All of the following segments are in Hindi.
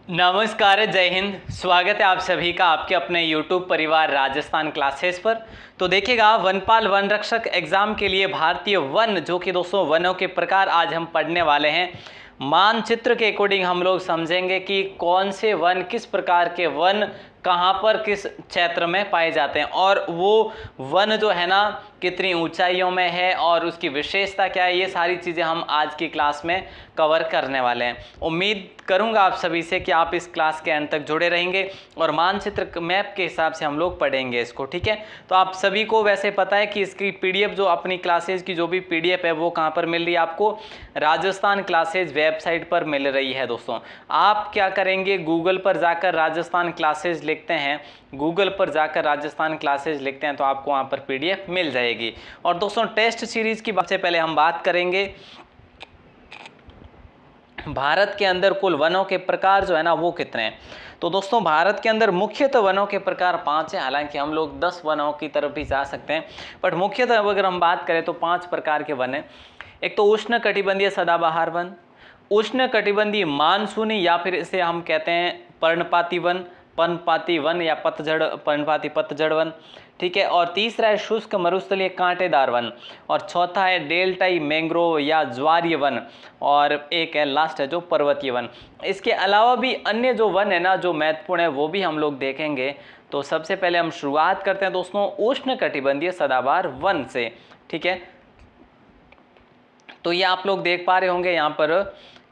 नमस्कार, जय हिंद। स्वागत है आप सभी का आपके अपने YouTube परिवार राजस्थान क्लासेस पर। तो देखिएगा, वनपाल वन रक्षक एग्जाम के लिए भारतीय वन, जो कि दोस्तों वनों के प्रकार आज हम पढ़ने वाले हैं। मानचित्र के अकॉर्डिंग हम लोग समझेंगे कि कौन से वन, किस प्रकार के वन कहाँ पर किस क्षेत्र में पाए जाते हैं, और वो वन जो है ना कितनी ऊंचाइयों में है और उसकी विशेषता क्या है, ये सारी चीज़ें हम आज की क्लास में कवर करने वाले हैं। उम्मीद करूंगा आप सभी से कि आप इस क्लास के अंत तक जुड़े रहेंगे और मानचित्र मैप के हिसाब से हम लोग पढ़ेंगे इसको, ठीक है। तो आप सभी को वैसे पता है कि इसकी पीडीएफ, जो अपनी क्लासेज की जो भी पीडीएफ है, वो कहाँ पर मिल रही है आपको, राजस्थान क्लासेज वेबसाइट पर मिल रही है। दोस्तों आप क्या करेंगे, गूगल पर जाकर राजस्थान क्लासेज लिखते हैं, गूगल पर जाकर राजस्थान क्लासेज लिखते हैं तो आपको वहाँ पर पीडीएफ मिल जाएगी। और दोस्तों टेस्ट सीरीज की बात से पहले हम बात करेंगे भारत के अंदर कुल वनों के प्रकार जो है ना वो कितने हैं। तो दोस्तों भारत के अंदर मुख्यतः वनों के प्रकार 5 हैं। हालांकि हम लोग 10 वनों की तरफ भी जा सकते हैं, बट मुख्यतः अगर हम बात करें तो 5 प्रकार के वन हैं। एक तो उष्ण कटिबंधीय सदाबहार वन, उष्ण कटिबंधीय मानसूनी या फिर इसे हम कहते हैं पर्णपाती वन, पर्णपाती वन या पतझड़, पर्णपाती पतझड़ वन, ठीक है। और तीसरा है शुष्क मरुस्थलीय कांटेदार वन, और चौथा है डेल्टाई मैंग्रोव या ज्वारीय वन, और एक है लास्ट है जो पर्वतीय वन। इसके अलावा भी अन्य जो वन है ना जो महत्वपूर्ण है वो भी हम लोग देखेंगे। तो सबसे पहले हम शुरुआत करते हैं दोस्तों उष्ण कटिबंधीय सदाबहार वन से, ठीक है। तो ये आप लोग देख पा रहे होंगे यहाँ पर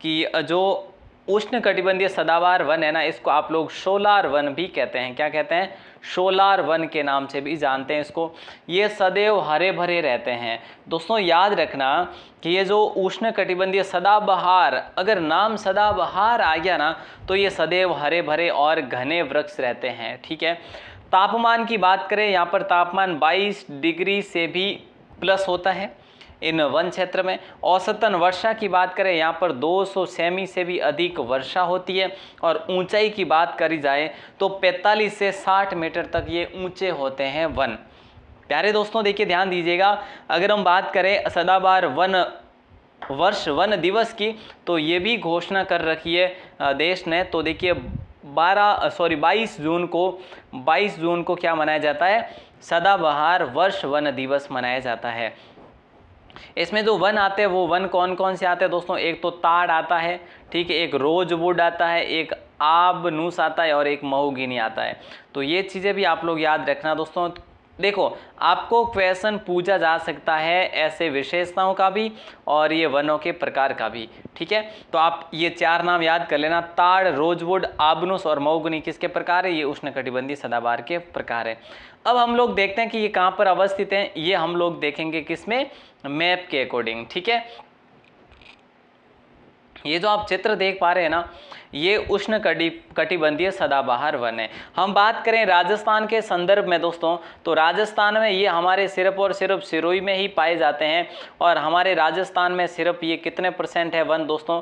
कि जो उष्ण कटिबंधीय सदाबहार वन है ना, इसको आप लोग शोलार वन भी कहते हैं। क्या कहते हैं? शोलार वन के नाम से भी जानते हैं इसको। ये सदैव हरे भरे रहते हैं। दोस्तों याद रखना कि ये जो उष्ण कटिबंधीय सदाबहार, अगर नाम सदाबहार आ गया ना तो ये सदैव हरे भरे और घने वृक्ष रहते हैं, ठीक है। तापमान की बात करें, यहाँ पर तापमान 22 डिग्री से भी प्लस होता है इन वन क्षेत्र में। औसतन वर्षा की बात करें, यहाँ पर 200 सेमी से भी अधिक वर्षा होती है। और ऊंचाई की बात करी जाए तो 45 से 60 मीटर तक ये ऊंचे होते हैं वन। प्यारे दोस्तों देखिए, ध्यान दीजिएगा, अगर हम बात करें सदाबहार वन वर्ष वन दिवस की, तो ये भी घोषणा कर रखी है देश ने। तो देखिए 22 जून को क्या मनाया जाता है? सदाबहार वर्ष वन दिवस मनाया जाता है। इसमें जो वन आते हैं वो वन कौन कौन से आते हैं दोस्तों? एक तो ताड़ आता है, ठीक है, एक रोजवुड आता है, एक आबनूस आता है और एक महोगनी आता है। तो ये चीज़ें भी आप लोग याद रखना दोस्तों। देखो आपको क्वेश्चन पूछा जा सकता है ऐसे विशेषताओं का भी और ये वनों के प्रकार का भी, ठीक है। तो आप ये 4 नाम याद कर लेना, ताड़, रोजवुड, आबनूस और महोगनी किसके प्रकार है? ये उष्णकटिबंधीय सदाबहार के प्रकार है। अब हम लोग देखते हैं कि ये कहाँ पर अवस्थित हैं। ये हम लोग देखेंगे किसमें? मैप के अकॉर्डिंग, ठीक है। ये जो आप चित्र देख पा रहे हैं ना, ये उष्ण कटिबंधीय सदाबहार वन है। हम बात करें राजस्थान के संदर्भ में दोस्तों, तो राजस्थान में ये हमारे सिर्फ और सिर्फ सिरोही में ही पाए जाते हैं। और हमारे राजस्थान में सिर्फ ये कितने % है वन दोस्तों?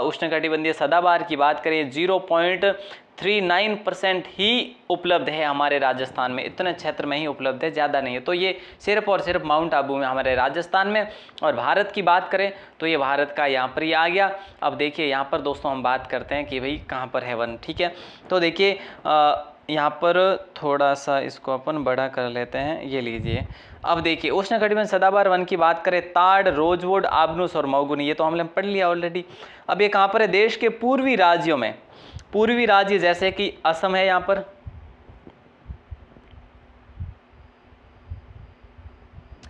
उष्ण कटिबंधीय सदाबहार की बात करें 0.39% ही उपलब्ध है हमारे राजस्थान में। इतने क्षेत्र में ही उपलब्ध है, ज़्यादा नहीं है। तो ये सिर्फ और सिर्फ माउंट आबू में हमारे राजस्थान में। और भारत की बात करें तो ये भारत का यहाँ पर ही आ गया। अब देखिए यहाँ पर दोस्तों हम बात करते हैं कि भाई कहाँ पर है वन, ठीक है। तो देखिए यहाँ पर थोड़ा सा इसको अपन बड़ा कर लेते हैं, ये लीजिए। अब देखिए उष्ण कटिबंधीय सदाबहार वन की बात करें, ताड़, रोजवुड, आबनूस और महोगनी, ये तो हमने पढ़ लिया ऑलरेडी। अब ये कहाँ पर है? देश के पूर्वी राज्यों में। पूर्वी राज्य जैसे कि असम है यहाँ पर,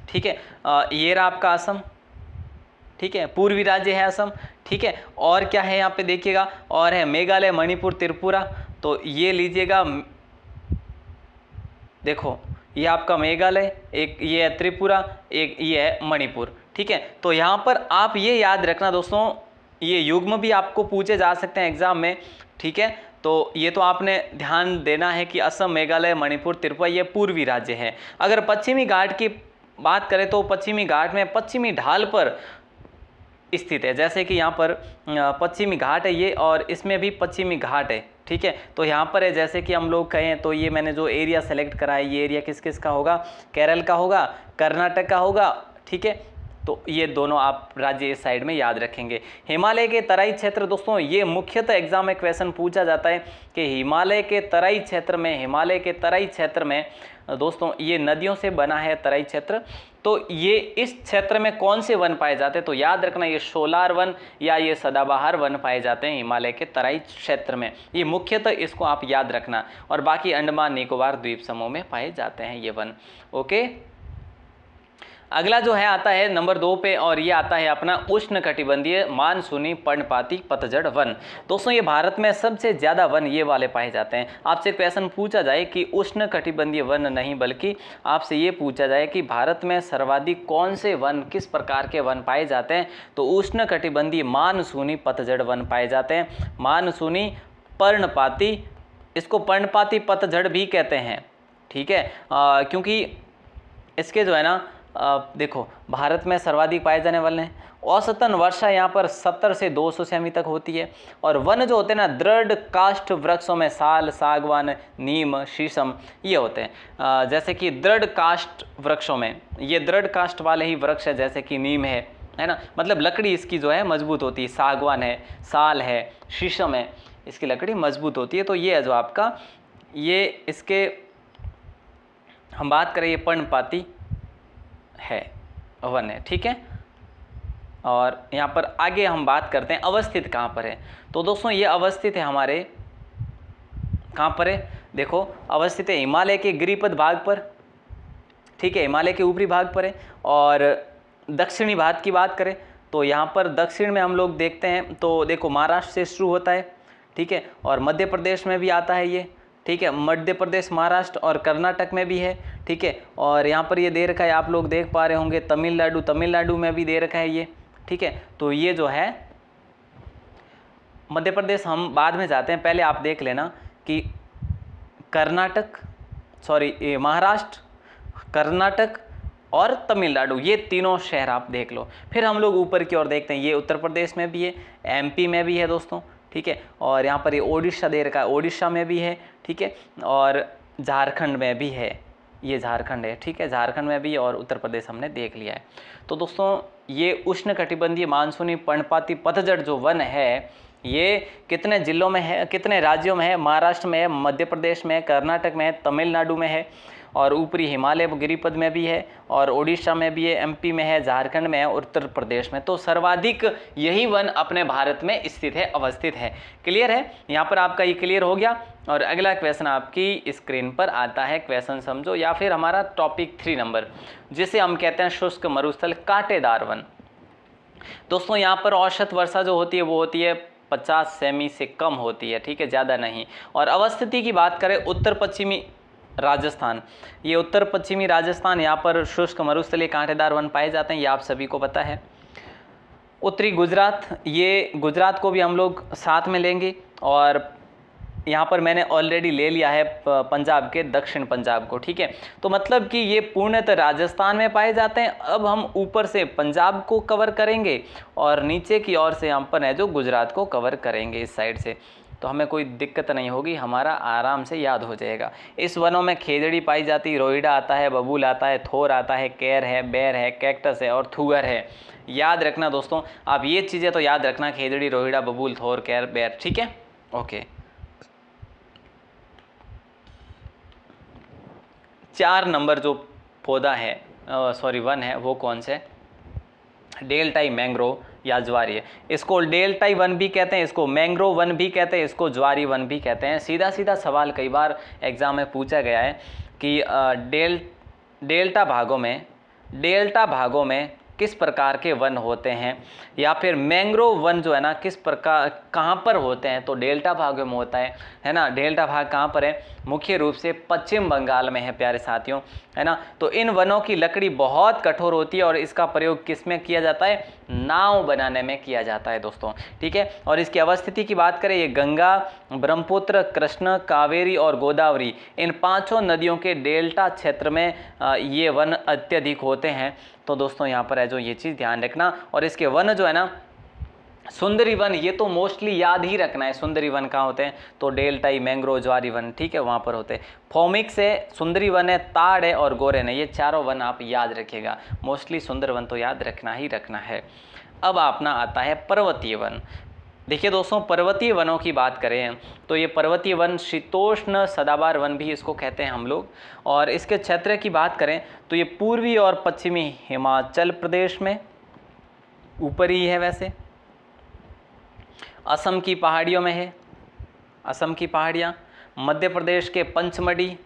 ठीक है। ये रहा आपका असम, ठीक है, पूर्वी राज्य है असम, ठीक है। और क्या है यहाँ पे देखिएगा, और है मेघालय, मणिपुर, त्रिपुरा। तो ये लीजिएगा, देखो ये आपका मेघालय, एक ये है त्रिपुरा, एक ये है मणिपुर, ठीक है। तो यहाँ पर आप ये याद रखना दोस्तों, ये युग्म भी आपको पूछे जा सकते हैं एग्जाम में, ठीक है। तो ये तो आपने ध्यान देना है कि असम, मेघालय, मणिपुर, त्रिपुरा ये पूर्वी राज्य है। अगर पश्चिमी घाट की बात करें तो पश्चिमी घाट में पश्चिमी ढाल पर स्थित है। जैसे कि यहाँ पर पश्चिमी घाट है ये, और इसमें भी पश्चिमी घाट है, ठीक है। तो यहाँ पर है, जैसे कि हम लोग कहें तो ये मैंने जो एरिया सेलेक्ट करा है, ये एरिया किस किस का होगा? केरल का होगा, कर्नाटक का होगा, ठीक है, तो ये दोनों आप राज्य इस साइड में याद रखेंगे। हिमालय के तराई क्षेत्र दोस्तों, ये मुख्यतः एग्जाम में क्वेश्चन पूछा जाता है कि हिमालय के तराई क्षेत्र में दोस्तों ये नदियों से बना है तराई क्षेत्र, तो ये इस क्षेत्र में कौन से वन पाए जाते हैं? तो याद रखना ये शोलार वन या ये सदाबहार वन पाए जाते हैं हिमालय के तराई क्षेत्र में। ये मुख्यतः इसको आप याद रखना, और बाकी अंडमान निकोबार द्वीप समूह में पाए जाते हैं ये वन। ओके, अगला जो है आता है नंबर 2 पे, और ये आता है अपना उष्णकटिबंधीय मानसूनी पर्णपाती पतझड़ वन। दोस्तों ये भारत में सबसे ज़्यादा वन ये वाले पाए जाते हैं। आपसे क्वेश्चन पूछा जाए कि उष्णकटिबंधीय वन नहीं, बल्कि आपसे ये पूछा जाए कि भारत में सर्वाधिक कौन से वन, किस प्रकार के वन पाए जाते हैं, तो उष्णकटिबंधीय मानसूनी पतझड़ वन पाए जाते हैं। मानसूनी पर्णपाती, इसको पर्णपाती पतझड़ भी कहते हैं, ठीक है, क्योंकि इसके जो है ना देखो भारत में सर्वाधिक पाए जाने वाले हैं। औसतन वर्षा यहाँ पर 70 से 200 सेमी तक होती है। और वन जो होते हैं ना, दृढ़ काष्ठ वृक्षों में साल, सागवान, नीम, शीशम ये होते हैं। जैसे कि दृढ़ काष्ठ वृक्षों में, ये दृढ़ काष्ठ वाले ही वृक्ष है, जैसे कि नीम है ना, मतलब लकड़ी इसकी जो है मजबूत होती है। सागवान है, साल है, शीशम है, इसकी लकड़ी मजबूत होती है। तो ये है जो आपका, ये इसके हम बात करें, ये पर्णपाती है, वन है, ठीक है। और यहाँ पर आगे हम बात करते हैं अवस्थित कहाँ पर है। तो दोस्तों ये अवस्थित है हमारे, कहाँ पर है, देखो अवस्थित है हिमालय के गिरिपद भाग पर, ठीक है, हिमालय के ऊपरी भाग पर है। और दक्षिणी भाग की बात करें तो यहाँ पर दक्षिण में हम लोग देखते हैं, तो देखो महाराष्ट्र से शुरू होता है, ठीक है, और मध्य प्रदेश में भी आता है ये, ठीक है, मध्य प्रदेश, महाराष्ट्र और कर्नाटक में भी है, ठीक है। और यहाँ पर ये दे रखा है, आप लोग देख पा रहे होंगे, तमिलनाडु में भी दे रखा है ये, ठीक है। तो ये जो है मध्य प्रदेश हम बाद में जाते हैं, पहले आप देख लेना कि महाराष्ट्र, कर्नाटक और तमिलनाडु, ये तीनों शहर आप देख लो। फिर हम लोग ऊपर की ओर देखते हैं, ये उत्तर प्रदेश में भी है, MP में भी है दोस्तों, ठीक है। और यहाँ पर ये ओडिशा दे रखा है, ओडिशा में भी है, ठीक है, और झारखंड में भी है, ये झारखंड है, ठीक है, झारखंड में भी, और उत्तर प्रदेश हमने देख लिया है। तो दोस्तों ये उष्णकटिबंधीय मानसूनी पर्णपाती पतझड़ जो वन है, ये कितने जिलों में है, कितने राज्यों में है? महाराष्ट्र में है, मध्य प्रदेश में है, कर्नाटक में है, तमिलनाडु में है, और ऊपरी हिमालय गिरिपद में भी है, और ओडिशा में भी है, MP में है, झारखंड में है, उत्तर प्रदेश में। तो सर्वाधिक यही वन अपने भारत में स्थित है, अवस्थित है। क्लियर है? यहाँ पर आपका ये क्लियर हो गया। और अगला क्वेश्चन आपकी स्क्रीन पर आता है, क्वेश्चन समझो, या फिर हमारा टॉपिक 3 नंबर, जिसे हम कहते हैं शुष्क मरुस्थल कांटेदार वन। दोस्तों यहाँ पर औसत वर्षा जो होती है वो होती है 50 सेमी से कम होती है, ठीक है, ज़्यादा नहीं। और अवस्थिति की बात करें, उत्तर पश्चिमी राजस्थान, ये उत्तर पश्चिमी राजस्थान, यहाँ पर शुष्क मरुस्थलीय कांटेदार वन पाए जाते हैं, ये आप सभी को पता है। उत्तरी गुजरात, ये गुजरात को भी हम लोग साथ में लेंगे, और यहाँ पर मैंने ऑलरेडी ले लिया है पंजाब के, दक्षिण पंजाब को, ठीक है। तो मतलब कि ये पूर्णतः राजस्थान में पाए जाते हैं। अब हम ऊपर से पंजाब को कवर करेंगे, और नीचे की ओर से हम पर है जो गुजरात को कवर करेंगे इस साइड से। तो हमें कोई दिक्कत नहीं होगी, हमारा आराम से याद हो जाएगा। इस वनों में खेजड़ी पाई जाती है, रोहिड़ा आता है, बबूल आता है, थोर आता है, केर है, बेर है, कैक्टस है, और थुगर है। याद रखना दोस्तों, आप ये चीज़ें तो याद रखना, खेजड़ी, रोहिड़ा, बबूल, थोर, केर, बेर, ठीक है, ओके। 4 नंबर जो पौधा है, वन है, वो कौन से? डेल्टाई मैंग्रोव या ज्वारी है। इसको डेल्टाई वन भी कहते हैं, इसको मैंग्रोव वन भी कहते हैं, इसको ज्वारी वन भी कहते हैं। सीधा सीधा सवाल कई बार एग्जाम में पूछा गया है कि डेल्टा भागों में किस प्रकार के वन होते हैं, या फिर मैंग्रोव वन जो है ना किस प्रकार, कहाँ पर होते हैं? तो डेल्टा भागों में होता है ना। डेल्टा भाग कहाँ पर है? मुख्य रूप से पश्चिम बंगाल में है प्यारे साथियों, है ना। तो इन वनों की लकड़ी बहुत कठोर होती है, और इसका प्रयोग किस में किया जाता है? नाव बनाने में किया जाता है दोस्तों, ठीक है। और इसकी अवस्थिति की बात करें, ये गंगा, ब्रह्मपुत्र, कृष्ण, कावेरी और गोदावरी, इन 5 नदियों के डेल्टा क्षेत्र में ये वन अत्यधिक होते हैं। तो दोस्तों यहाँ पर है जो ये चीज़ ध्यान रखना। और इसके वन जो है ना, सुंदरी वन, ये तो मोस्टली याद ही रखना है, सुंदरी वन कहाँ होते हैं, तो डेल्टाई, मैंग्रोव, ज्वारी वन, ठीक है, वहाँ पर होते हैं। फोमिक्स है, सुंदरी वन है, ताड़ है और गोरेन है, ये चारों वन आप याद रखिएगा, मोस्टली सुंदर वन तो याद रखना ही रखना है। अब अपना आता है पर्वतीय वन। देखिए दोस्तों, पर्वतीय वनों की बात करें तो ये पर्वतीय वन शीतोष्ण सदाबहार वन भी इसको कहते हैं हम लोग। और इसके क्षेत्र की बात करें तो ये पूर्वी और पश्चिमी हिमाचल प्रदेश में ऊपर ही है, वैसे असम की पहाड़ियों में है, असम की पहाड़ियाँ, मध्य प्रदेश के पंचमढ़ी,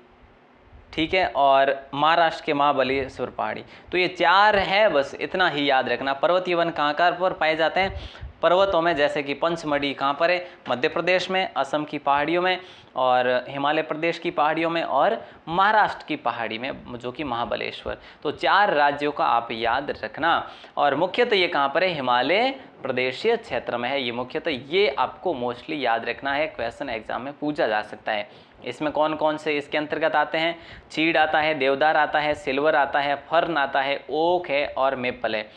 ठीक है, और महाराष्ट्र के महाबलेश्वर पहाड़ी। तो ये चार है, बस इतना ही याद रखना। पर्वतीय वन कहाँ पर पाए जाते हैं, पर्वतों में, जैसे कि पंचमढ़ी कहाँ पर है, मध्य प्रदेश में, असम की पहाड़ियों में, और हिमालय प्रदेश की पहाड़ियों में, और महाराष्ट्र की पहाड़ी में जो कि महाबलेश्वर। तो चार राज्यों का आप याद रखना। और मुख्यतः ये कहाँ पर है, हिमालय प्रदेशीय क्षेत्र में है ये मुख्यतः, ये आपको मोस्टली याद रखना है, क्वेश्चन एग्जाम में पूछा जा सकता है। इसमें कौन कौन से इसके अंतर्गत आते हैं, चीड़ आता है, देवदार आता है, सिल्वर आता है, फर्न आता है, ओक है और मेपल है।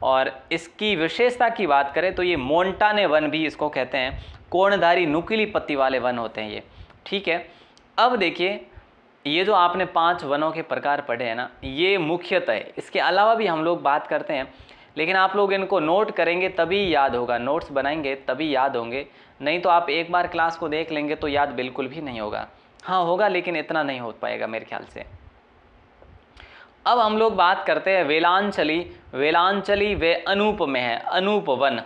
और इसकी विशेषता की बात करें तो ये मोंटाने वन भी इसको कहते हैं, कोणधारी नुकीली पत्ती वाले वन होते हैं ये, ठीक है। अब देखिए, ये जो आपने 5 वनों के प्रकार पढ़े हैं ना, ये मुख्यतः है, इसके अलावा भी हम लोग बात करते हैं, लेकिन आप लोग इनको नोट करेंगे तभी याद होगा, नोट्स बनाएंगे तभी याद होंगे, नहीं तो आप एक बार क्लास को देख लेंगे तो याद बिल्कुल भी नहीं होगा। हाँ होगा, लेकिन इतना नहीं हो पाएगा मेरे ख्याल से। अब हम लोग बात करते हैं वेलांचली। वेलांचली वे अनूप में है, अनूप वन,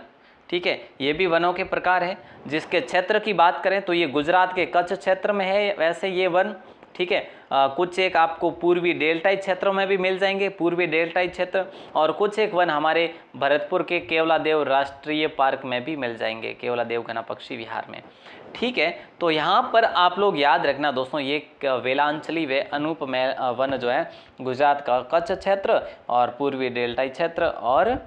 ठीक है, ये भी वनों के प्रकार है। जिसके क्षेत्र की बात करें तो ये गुजरात के कच्छ क्षेत्र में है वैसे ये वन, ठीक है। कुछ एक आपको पूर्वी डेल्टाई क्षेत्रों में भी मिल जाएंगे, पूर्वी डेल्टाई क्षेत्र, और कुछ एक वन हमारे भरतपुर के केवलादेव राष्ट्रीय पार्क में भी मिल जाएंगे, केवलादेव घना पक्षी विहार में, ठीक है। तो यहाँ पर आप लोग याद रखना दोस्तों, ये वेलांचली वे अनूप वन जो है गुजरात का कच्छ क्षेत्र और पूर्वी डेल्टाई क्षेत्र और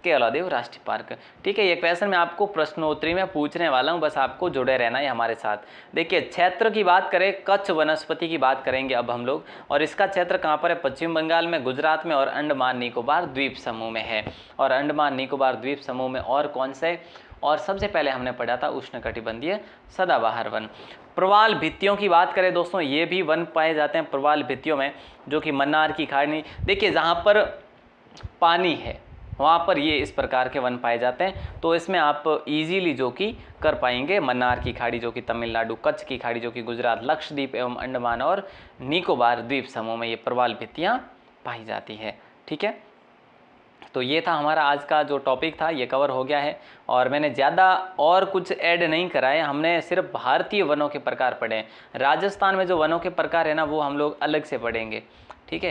केवलादेव राष्ट्रीय पार्क, ठीक है। ये क्वेश्चन मैं आपको प्रश्नोत्तरी में पूछने वाला हूँ, बस आपको जुड़े रहना है हमारे साथ। देखिए, क्षेत्र की बात करें, कच्छ वनस्पति की बात करेंगे अब हम लोग, और इसका क्षेत्र कहाँ पर है, पश्चिम बंगाल में, गुजरात में और अंडमान निकोबार द्वीप समूह में है। और अंडमान निकोबार द्वीप समूह में और कौन से, और सबसे पहले हमने पढ़ा था उष्णकटिबंधीय सदाबहार वन। प्रवाल भित्तियों की बात करें दोस्तों, ये भी वन पाए जाते हैं प्रवाल भित्तियों में, जो कि मन्नार की खाड़ी, देखिए जहाँ पर पानी है वहाँ पर ये इस प्रकार के वन पाए जाते हैं। तो इसमें आप इजीली जो कि कर पाएंगे, मन्नार की खाड़ी जो कि तमिलनाडु, कच्छ की खाड़ी जो कि गुजरात, लक्षद्वीप एवं अंडमान और निकोबार द्वीप समूह में ये प्रवाल भित्तियाँ पाई जाती है, ठीक है। तो ये था हमारा आज का जो टॉपिक था, ये कवर हो गया है। और मैंने ज़्यादा और कुछ ऐड नहीं करा है, हमने सिर्फ भारतीय वनों के प्रकार पढ़े हैं। राजस्थान में जो वनों के प्रकार है ना, वो हम लोग अलग से पढ़ेंगे, ठीक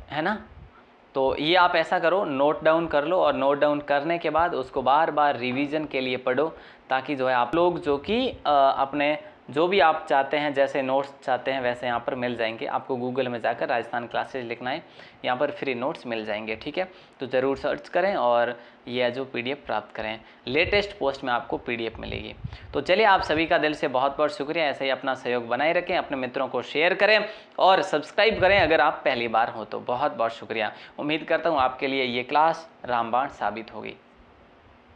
है ना। तो ये आप ऐसा करो, नोट डाउन कर लो, और नोट डाउन करने के बाद उसको बार बार रिवीजन के लिए पढ़ो, ताकि जो है आप लोग जो कि अपने जो भी आप चाहते हैं, जैसे नोट्स चाहते हैं वैसे यहाँ पर मिल जाएंगे। आपको गूगल में जाकर राजस्थान क्लासेज लिखना है, यहाँ पर फ्री नोट्स मिल जाएंगे, ठीक है। तो ज़रूर सर्च करें और यह जो PDF प्राप्त करें, लेटेस्ट पोस्ट में आपको PDF मिलेगी। तो चलिए, आप सभी का दिल से बहुत बहुत शुक्रिया। ऐसे ही अपना सहयोग बनाए रखें, अपने मित्रों को शेयर करें और सब्सक्राइब करें अगर आप पहली बार हो तो। बहुत बहुत शुक्रिया। उम्मीद करता हूँ आपके लिए ये क्लास रामबाण साबित होगी।